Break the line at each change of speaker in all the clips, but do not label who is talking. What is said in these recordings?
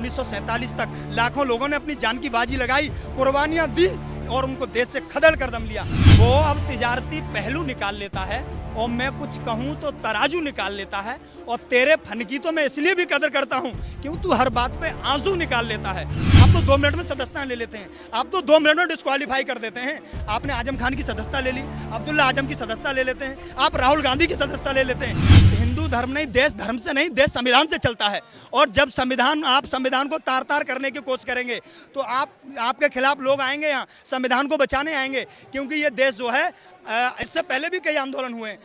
1947 तक लाखों लोगों ने अपनी जान की बाजी लगाई, कुर्बानियां दी और उनको देश से खदेड़ कर दम लिया। वो अब तिजारती पहलू निकाल लेता है और मैं कुछ कहूँ तो तराजू निकाल लेता है। और तेरे फन की तो मैं इसलिए भी कदर करता हूँ क्योंकि तू हर बात पे आंसू निकाल लेता है। आप तो 2 मिनट में सदस्यता ले लेते हैं, आप तो 2 मिनट में डिस्क्वालीफाई कर देते हैं। आपने आजम खान की सदस्यता ले ली, अब्दुल्ला आजम की सदस्यता ले लेते हैं, आप राहुल गांधी की सदस्यता ले लेते हैं। हिंदू धर्म नहीं, देश धर्म से नहीं, देश संविधान से चलता है। और जब आप संविधान को तार तार करने की कोशिश करेंगे तो आपके खिलाफ लोग आएंगे, यहाँ संविधान को बचाने आएंगे। क्योंकि ये देश जो है, इससे पहले भी कई आंदोलन हुए।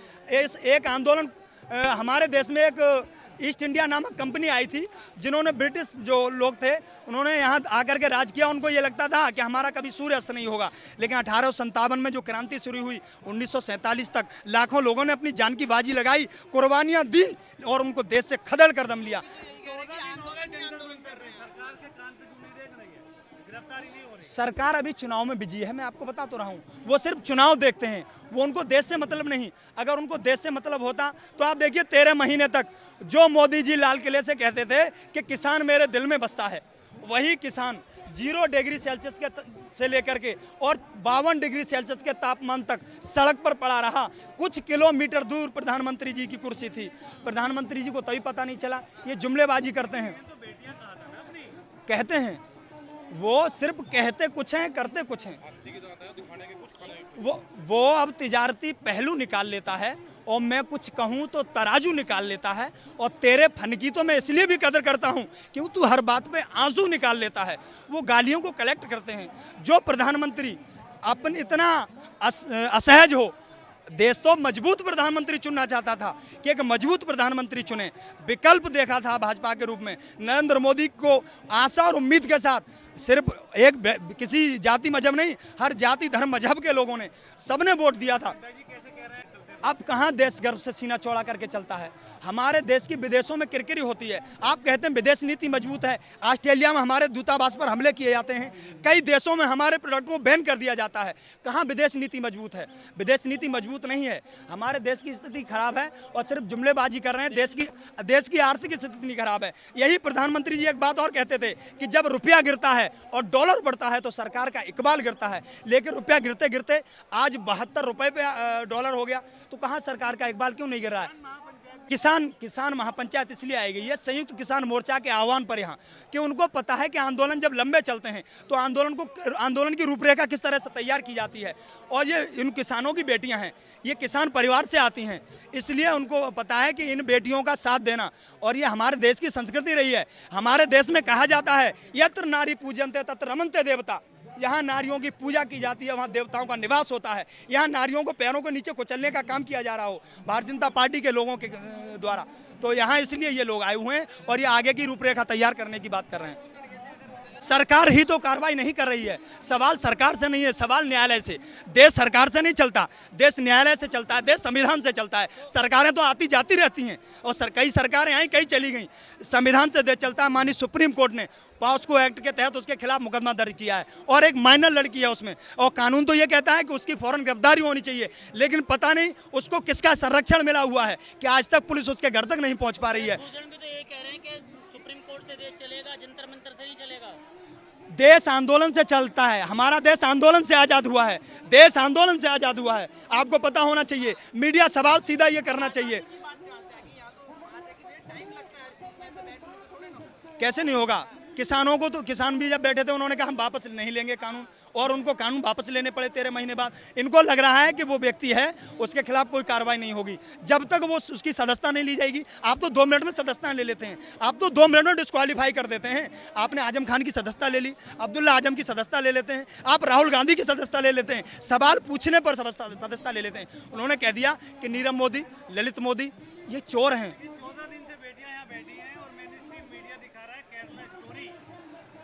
एक आंदोलन हमारे देश में एक ईस्ट इंडिया नामक कंपनी आई थी, जिन्होंने ब्रिटिश जो लोग थे उन्होंने यहाँ आकर के राज किया। उनको ये लगता था कि हमारा कभी सूर्य अस्त नहीं होगा। लेकिन 1857 में जो क्रांति शुरू हुई, 1947 तक लाखों लोगों ने अपनी जान की बाजी लगाई, कुर्बानियां दी और उनको देश से खदेड़ कर दम लिया। सरकार अभी चुनाव में बिजी है, मैं आपको बता तो रहा हूँ। वो सिर्फ चुनाव देखते हैं, वो उनको देश से मतलब नहीं। अगर उनको देश से मतलब होता तो आप देखिए 13 महीने तक जो मोदी जी लाल किले से कहते थे कि किसान मेरे दिल में बसता है, वही किसान 0 डिग्री सेल्सियस से लेकर के और 52 डिग्री सेल्सियस के तापमान तक सड़क पर पड़ा रहा। कुछ किलोमीटर दूर प्रधानमंत्री जी की कुर्सी थी। प्रधानमंत्री जी को तभी पता नहीं चला। ये जुमलेबाजी करते हैं, कहते हैं, वो सिर्फ कहते कुछ हैं, करते कुछ हैं। वो अब तिजारती पहलू निकाल लेता है और मैं कुछ कहूँ तो तराजू निकाल लेता है। और तेरे फन की तो मैं इसलिए भी कदर करता हूँ क्योंकि तू हर बात पे आंसू निकाल लेता है। वो गालियों को कलेक्ट करते हैं। जो प्रधानमंत्री अपन इतना असहज हो, देश तो मजबूत प्रधानमंत्री चुनना चाहता था कि एक मजबूत प्रधानमंत्री चुने। विकल्प देखा था भाजपा के रूप में नरेंद्र मोदी को, आशा और उम्मीद के साथ। सिर्फ किसी जाति मजहब नहीं, हर जाति धर्म मजहब के लोगों ने, सबने वोट दिया था। अब कहाँ देश गर्व से सीना चौड़ा करके चलता है। हमारे देश की विदेशों में किरकिरी होती है। आप कहते हैं विदेश नीति मजबूत है। ऑस्ट्रेलिया में हमारे दूतावास पर हमले किए जाते हैं, कई देशों में हमारे प्रोडक्ट को बैन कर दिया जाता है। कहाँ विदेश नीति मजबूत है? विदेश नीति मजबूत नहीं है। हमारे देश की स्थिति खराब है और सिर्फ जुमलेबाजी कर रहे हैं। देश की आर्थिक स्थिति इतनी खराब है। यही प्रधानमंत्री जी एक बात और कहते थे कि जब रुपया गिरता है और डॉलर बढ़ता है तो सरकार का इकबाल गिरता है। लेकिन रुपया गिरते गिरते आज 72 रुपये पे डॉलर हो गया, तो कहाँ सरकार का इकबाल क्यों नहीं गिर रहा है? किसान महापंचायत इसलिए आई गई है संयुक्त किसान मोर्चा के आह्वान पर यहाँ, कि उनको पता है कि आंदोलन जब लंबे चलते हैं तो आंदोलन की रूपरेखा किस तरह से तैयार की जाती है। और ये इन किसानों की बेटियां हैं, ये किसान परिवार से आती हैं, इसलिए उनको पता है कि इन बेटियों का साथ देना। और ये हमारे देश की संस्कृति रही है। हमारे देश में कहा जाता है यत्र नारी पूजन्ते तत्र रमन्ते देवता। जहाँ नारियों की पूजा की जाती है वहाँ देवताओं का निवास होता है। यहाँ नारियों को पैरों के नीचे कुचलने का काम किया जा रहा हो भारतीय जनता पार्टी के लोगों के द्वारा, तो यहाँ इसलिए ये लोग आए हुए हैं और ये आगे की रूपरेखा तैयार करने की बात कर रहे हैं। सरकार ही तो कार्रवाई नहीं कर रही है। सवाल सरकार से नहीं है, सवाल न्यायालय से। देश सरकार से नहीं चलता, देश न्यायालय से चलता है, देश संविधान से चलता है। सरकारें तो आती जाती रहती हैं और कई सरकारें आई, कई चली गई। संविधान से देश चलता है। माननीय सुप्रीम कोर्ट ने पॉस्को एक्ट के तहत उसके खिलाफ मुकदमा दर्ज किया है और एक माइनर लड़की है उसमें, और कानून तो ये कहता है कि उसकी फौरन गिरफ्तारी होनी चाहिए। लेकिन पता नहीं उसको किसका संरक्षण मिला हुआ है कि आज तक पुलिस उसके घर तक नहीं पहुंच पा रही है। देश आंदोलन से चलता है। हमारा देश आंदोलन से आज़ाद हुआ है। देश आंदोलन से आज़ाद हुआ है, आपको पता होना चाहिए। मीडिया सवाल सीधा ये करना चाहिए। कैसे नहीं होगा? किसानों को तो, किसान भी जब बैठे थे उन्होंने कहा हम वापस नहीं लेंगे कानून, और उनको कानून वापस लेने पड़े 13 महीने बाद। इनको लग रहा है कि वो व्यक्ति है उसके खिलाफ कोई कार्रवाई नहीं होगी जब तक वो उसकी सदस्यता नहीं ली जाएगी। आप तो 2 मिनट में सदस्यता ले लेते हैं, आप तो 2 मिनट में डिस्क्वालीफाई कर देते हैं। आपने आजम खान की सदस्यता ले ली, अब्दुल्ला आजम की सदस्यता ले लेते हैं, आप राहुल गांधी की सदस्यता ले लेते हैं, सवाल पूछने पर सदस्यता ले लेते हैं। उन्होंने कह दिया कि नीरव मोदी, ललित मोदी ये चोर हैं।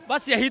बस यही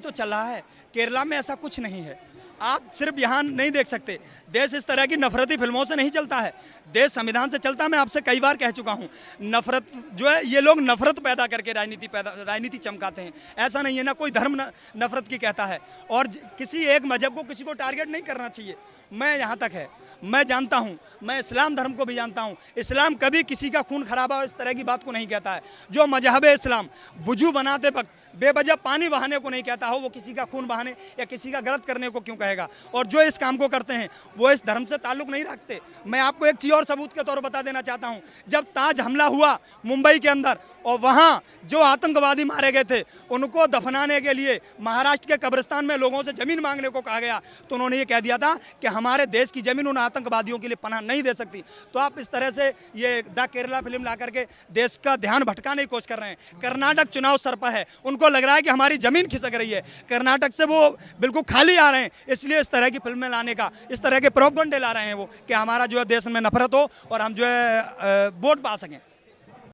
तो चल रहा है। केरला में ऐसा कुछ नहीं है। आप सिर्फ यहाँ नहीं देख सकते, देश इस तरह की नफरती फिल्मों से नहीं चलता है। देश संविधान से चलता है। मैं आपसे कई बार कह चुका हूँ, नफरत जो है, ये लोग नफरत पैदा करके राजनीति चमकाते हैं। ऐसा नहीं है, ना कोई धर्म नफरत की कहता है, और किसी एक मजहब को किसी को टारगेट नहीं करना चाहिए। मैं यहाँ तक है, मैं जानता हूँ, मैं इस्लाम धर्म को भी जानता हूँ। इस्लाम कभी किसी का खून खराबा इस तरह की बात को नहीं कहता है। जो मजहब इस्लाम वुजू बनाते वक्त बेवजह पानी बहाने को नहीं कहता हो, वो किसी का खून बहाने या किसी का गलत करने को क्यों कहेगा। और जो इस काम को करते हैं वो इस धर्म से ताल्लुक़ नहीं रखते। मैं आपको एक चीज़ और सबूत के तौर पर बता देना चाहता हूँ। जब ताज हमला हुआ मुंबई के अंदर और वहाँ जो आतंकवादी मारे गए थे उनको दफनाने के लिए महाराष्ट्र के कब्रिस्तान में लोगों से ज़मीन मांगने को कहा गया, तो उन्होंने ये कह दिया था कि हमारे देश की ज़मीन उन आतंकवादियों के लिए पनाह नहीं दे सकती। तो आप इस तरह से ये द केरला फिल्म ला करके देश का ध्यान भटकाने की कोशिश कर रहे हैं। कर्नाटक चुनाव सर पर है, उनको लग रहा है कि हमारी ज़मीन खिसक रही है, कर्नाटक से वो बिल्कुल खाली आ रहे हैं, इसलिए इस तरह की फिल्में लाने का, इस तरह के प्रोपगंडे ला रहे हैं वो कि हमारा जो है देश में नफरत हो और हम जो है वोट पा सकें।